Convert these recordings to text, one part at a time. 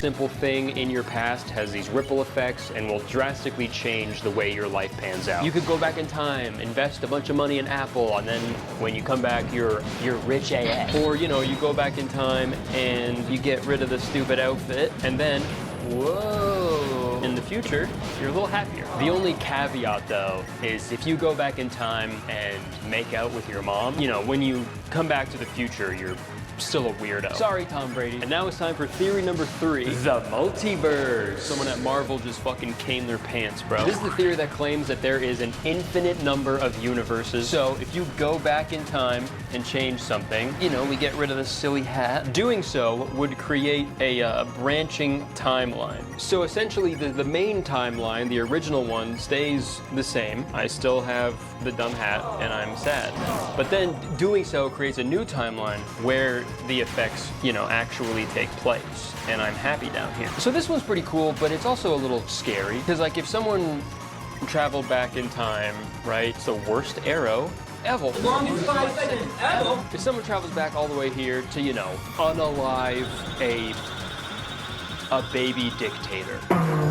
simple thing in your past has these ripple effects and will drastically change the way your life pans out. You could go back in time, invest a bunch of money in Apple, and then when you come back, you're rich AF. Or, you know, you go back in time and you get rid of the stupid outfit, and then, whoa, in the future, you're a little happier. The only caveat, though, is if you go back in time and make out with your mom, you know, when you come back to the future, you're still a weirdo. Sorry, Tom Brady. And now it's time for theory number 3, the multiverse. Someone at Marvel just fucking came their pants, bro. This is the theory that claims that there is an infinite number of universes. So if you go back in time and change something, you know, we get rid of this silly hat. Doing so would create a branching timeline. So essentially the main timeline, the original one, stays the same. I still have the dumb hat and I'm sad. But then doing so creates a new timeline where the effects, you know, actually take place, and I'm happy down here. So this one's pretty cool, but it's also a little scary, because like if someone traveled back in time, right, it's the worst arrow ever. Longest 5 seconds ever. If someone travels back all the way here to, you know, unalive a baby dictator,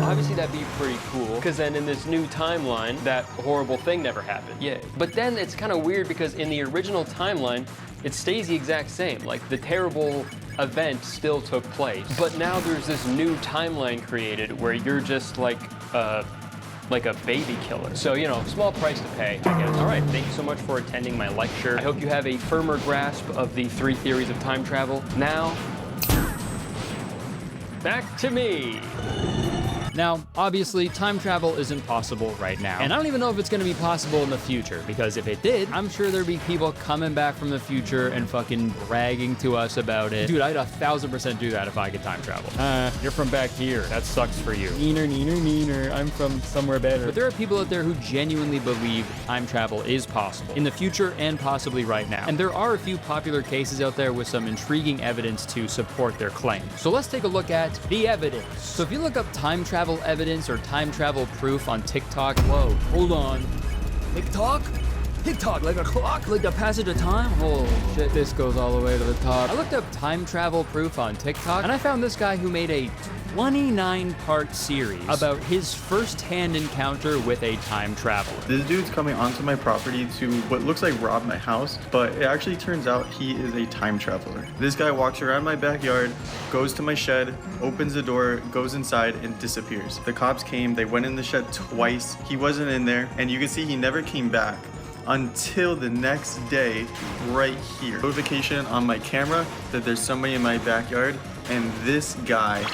obviously that'd be pretty cool, because then in this new timeline, that horrible thing never happened. Yay. But then it's kind of weird, because in the original timeline, it stays the exact same. Like, the terrible event still took place. But now there's this new timeline created where you're just like a baby killer. So, you know, small price to pay, I guess. All right, thank you so much for attending my lecture. I hope you have a firmer grasp of the 3 theories of time travel. Now, back to me. Now, obviously, time travel isn't possible right now. And I don't even know if it's gonna be possible in the future, because if it did, I'm sure there'd be people coming back from the future and fucking bragging to us about it. Dude, I'd 1000% do that if I could time travel. You're from back here. That sucks for you. Neener, neener, neener. I'm from somewhere better. But there are people out there who genuinely believe time travel is possible in the future and possibly right now. And there are a few popular cases out there with some intriguing evidence to support their claims. So let's take a look at the evidence. So if you look up time travel evidence or time travel proof on TikTok, whoa, hold on. TikTok? TikTok, like a clock, like the passage of time? Holy shit, this goes all the way to the top. I looked up time travel proof on TikTok, and I found this guy who made a 29-part series about his first-hand encounter with a time traveler. This dude's coming onto my property to what looks like rob my house, but it actually turns out he is a time traveler. This guy walks around my backyard, goes to my shed, opens the door, goes inside, and disappears. The cops came, they went in the shed twice. He wasn't in there, and you can see he never came back until the next day right here. Notification on my camera that there's somebody in my backyard, and this guy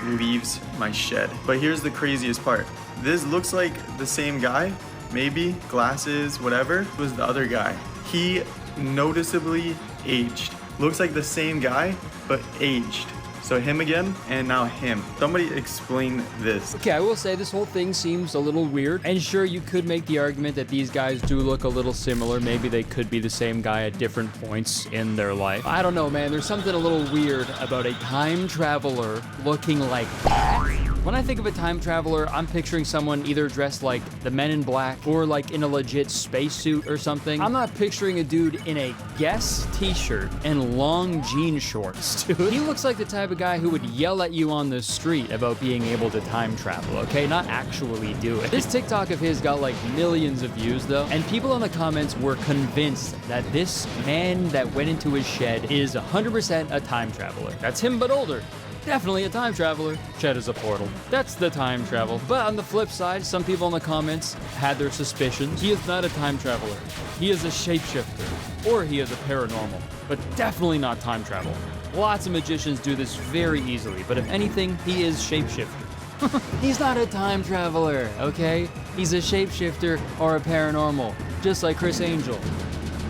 leaves my shed. But here's the craziest part. This looks like the same guy, maybe, glasses, whatever, was the other guy. He noticeably aged. Looks like the same guy, but aged. So him again, and now him. Somebody explain this. Okay, I will say this whole thing seems a little weird. And sure, you could make the argument that these guys do look a little similar. Maybe they could be the same guy at different points in their life. I don't know, man. There's something a little weird about a time traveler looking like that. When I think of a time traveler, I'm picturing someone either dressed like the Men in Black or like in a legit spacesuit or something. I'm not picturing a dude in a Guess t-shirt and long jean shorts, dude. He looks like the type of guy who would yell at you on the street about being able to time travel, okay? Not actually do it. This TikTok of his got like millions of views though, and people in the comments were convinced that this man that went into his shed is 100% a time traveler. That's him but older. Definitely a time traveler. Shed is a portal. That's the time travel. But on the flip side, some people in the comments had their suspicions. He is not a time traveler. He is a shapeshifter. Or he is a paranormal. But definitely not time travel. Lots of magicians do this very easily, but if anything, he is shapeshifter. He's not a time traveler, okay? He's a shapeshifter or a paranormal, just like Chris Angel.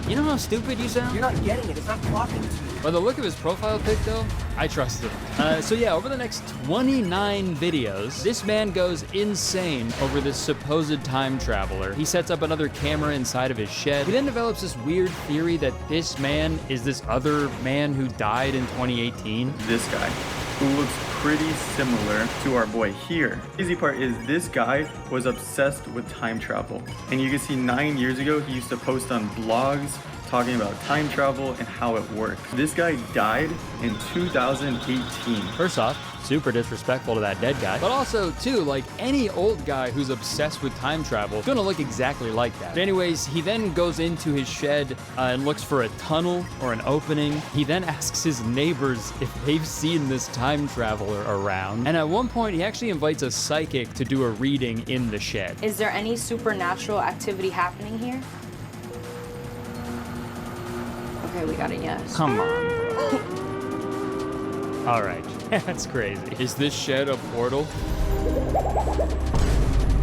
You know how stupid you sound? You're not getting it. It's not talking to you. By the look of his profile pic, though, I trust him. So yeah, over the next 29 videos, this man goes insane over this supposed time traveler. He sets up another camera inside of his shed. He then develops this weird theory that this man is this other man who died in 2018. This guy, who looks pretty similar to our boy here. The easy part is this guy was obsessed with time travel. And you can see 9 years ago, he used to post on blogs, talking about time travel and how it works. This guy died in 2018. First off, super disrespectful to that dead guy. But also, too, like any old guy who's obsessed with time travel is gonna look exactly like that. But anyways, he then goes into his shed and looks for a tunnel or an opening. He then asks his neighbors if they've seen this time traveler around. And at one point, he actually invites a psychic to do a reading in the shed. Is there any supernatural activity happening here? Okay, we got a yes. Come on, bro. All right, that's crazy. Is this shed a portal?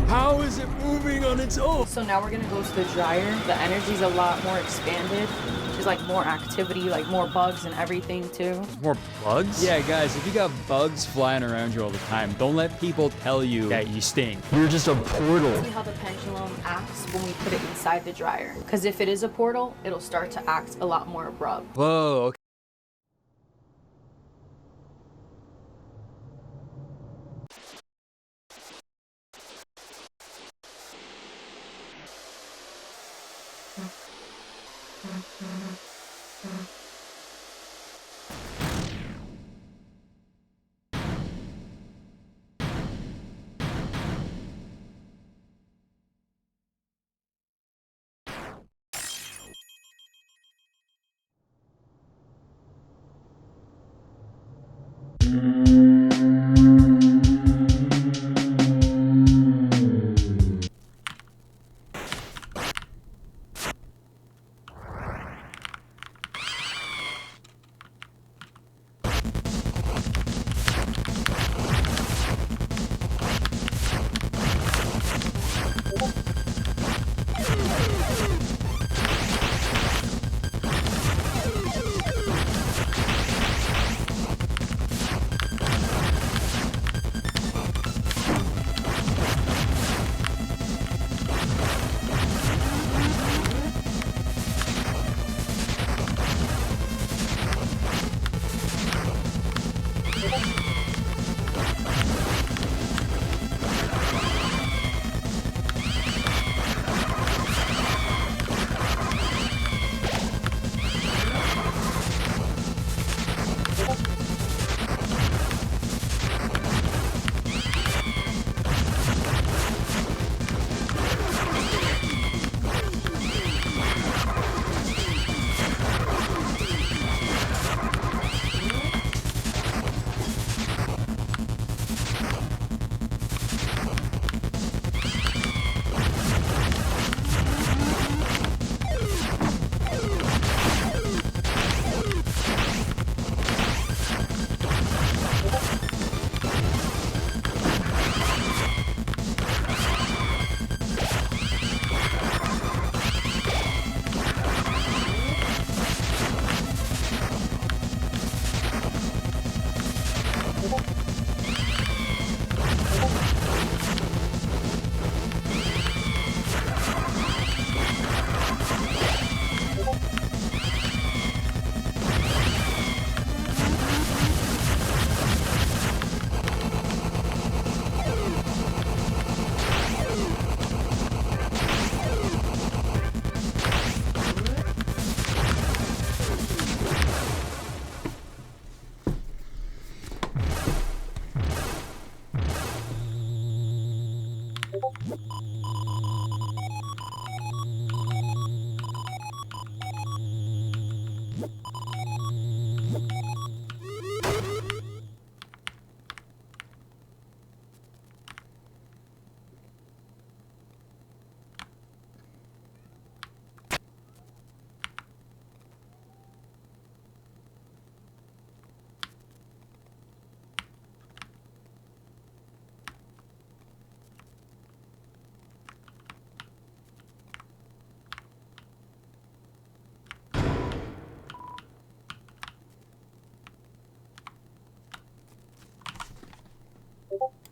How is it moving on its own? So now we're gonna go to the dryer. The energy's a lot more expanded. There's like more activity, like more bugs and everything too. More bugs? Yeah, guys, if you got bugs flying around you all the time, don't let people tell you that you stink. You're just a portal. See how the pendulum acts when we put it inside the dryer. Because if it is a portal, it'll start to act a lot more abrupt. Whoa, okay.